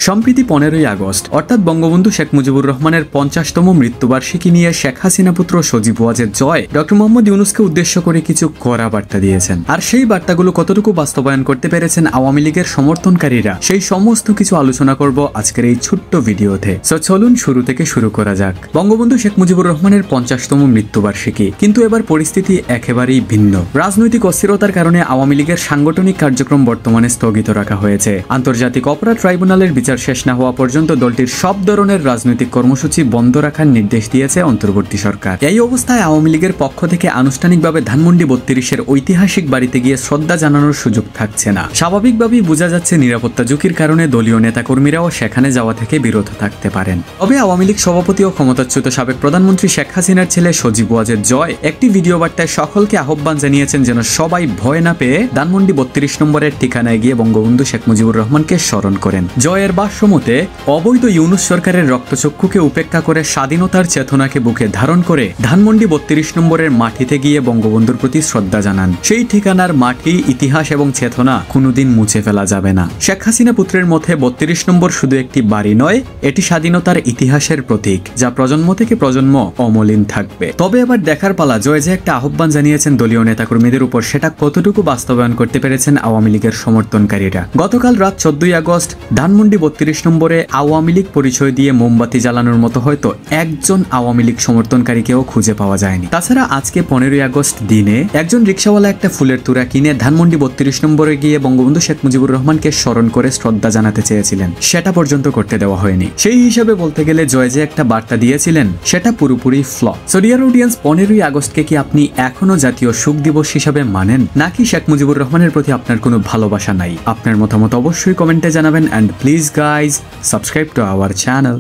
সম্প্রতি 15ই আগস্ট অর্থাৎ বঙ্গবন্ধু শেখ মুজিবুর রহমানের 50তম মৃত্যুবার্ষিকী নিয়ে শেখ হাসিনা পুত্র সজীব ওয়াজেদ জয় ডক্টর মোহাম্মদ ইউনূসকে উদ্দেশ্য করে কিছু কড়া বার্তা দিয়েছেন। আর সেই বার্তাগুলো কতটুকু বাস্তবায়ন করতে পেরেছেন আওয়ামী লীগের সমর্থনকারীরা, সেই সমস্ত কিছু আলোচনা করব আজকের এই ছোট্ট ভিডিওতে। সো চলুন শুরু থেকে শুরু করা যাক। বঙ্গবন্ধু শেখ মুজিবুর রহমানের 50তম মৃত্যুবার্ষিকী, কিন্তু এবার পরিস্থিতি একেবারেই ভিন্ন। রাজনৈতিক অস্থিরতার কারণে আওয়ামী লীগের সাংগঠনিক কার্যক্রম বর্তমানে স্থগিত রাখা হয়েছে। আন্তর্জাতিক অপরাধ ট্রাইব্যুনালের বিচার শেষ না হওয়া পর্যন্ত দলটির সব ধরনের রাজনৈতিক কর্মসূচি বন্ধ রাখার নির্দেশ দিয়েছে অন্তর্বর্তী সরকার। এই অবস্থায় আওয়ামী লীগের পক্ষ থেকে আনুষ্ঠানিকভাবে ধানমন্ডি 32-এর ঐতিহাসিক বাড়িতে গিয়ে শ্রদ্ধা জানানোর সুযোগ থাকছে না। স্বাভাবিকভাবেই বোঝা যাচ্ছে নিরাপত্তা ঝুঁকির কারণে দলীয় নেতাকর্মীরাও সেখানে যাওয়া থেকে বিরত থাকতে পারেন। তবে আওয়ামী লীগ সভাপতি ও ক্ষমতাচ্যুত সাবেক প্রধানমন্ত্রী শেখ হাসিনার ছেলে সজীব ওয়াজেদ জয় একটি ভিডিও বার্তায় সকলকে আহ্বান জানিয়েছেন যেন সবাই ভয় না পেয়ে ধানমন্ডি 32 নম্বরের ঠিকানায় গিয়ে বঙ্গবন্ধু শেখ মুজিবুর রহমানকে স্মরণ করেন। জয়ের ভাষ্যমতে, অবৈধ ইউনূস সরকারের রক্তচক্ষুকে উপেক্ষা করে স্বাধীনতার চেতনাকে বুকে ধারণ করে ধানমন্ডি 32 নম্বরের মাটিতে গিয়ে বঙ্গবন্ধুর প্রতি শ্রদ্ধা জানান। সেই ঠিকানার মাটি, ইতিহাস এবং চেতনা কোনোদিন মুছে ফেলা যাবে না। শেখ হাসিনা পুত্রের মতে 32 নম্বর শুধু একটি বাড়ি নয়, এটি স্বাধীনতার ইতিহাসের প্রতীক, যা প্রজন্ম থেকে প্রজন্ম অমলিন থাকবে। তবে এবার দেখার পালা, জয় যে একটা আহ্বান জানিয়েছেন দলীয় নেতাকর্মীদের উপর, সেটা কতটুকু বাস্তবায়ন করতে পেরেছেন আওয়ামী লীগের সমর্থনকারীরা। গতকাল রাত 14ই আগস্ট ধানমন্ডি 32 নম্বরে আওয়ামী লীগ পরিচয় দিয়ে মোমবাতি জ্বালানোর মতো হয়তো একজন আওয়ামী লীগ সমর্থনকারীকেও খুঁজে পাওয়া যায়নি। তাছাড়া আজকে 15ই আগস্ট দিনে একজন রিকশাওয়ালা একটা ফুলের তোড়া কিনে ধানমন্ডি 32 নম্বরে গিয়ে বঙ্গবন্ধু শেখ মুজিবুর রহমানকে স্মরণ করে শ্রদ্ধা জানাতে চেয়েছিলেন, সেটা পর্যন্ত করতে দেওয়া হয়নি। সেই হিসাবে বলতে গেলে জয় যে একটা বার্তা দিয়েছিলেন সেটা পুরোপুরি ফ্ল। সো ডিয়ার অডিয়েন্স, 15ই আগস্টকে কি আপনি এখনো জাতীয় শোক দিবস হিসাবে মানেন, নাকি শেখ মুজিবুর রহমানের প্রতি আপনার কোনো ভালোবাসা নাই? আপনার মতামত অবশ্যই কমেন্টে জানাবেন। And please guys, subscribe to our channel.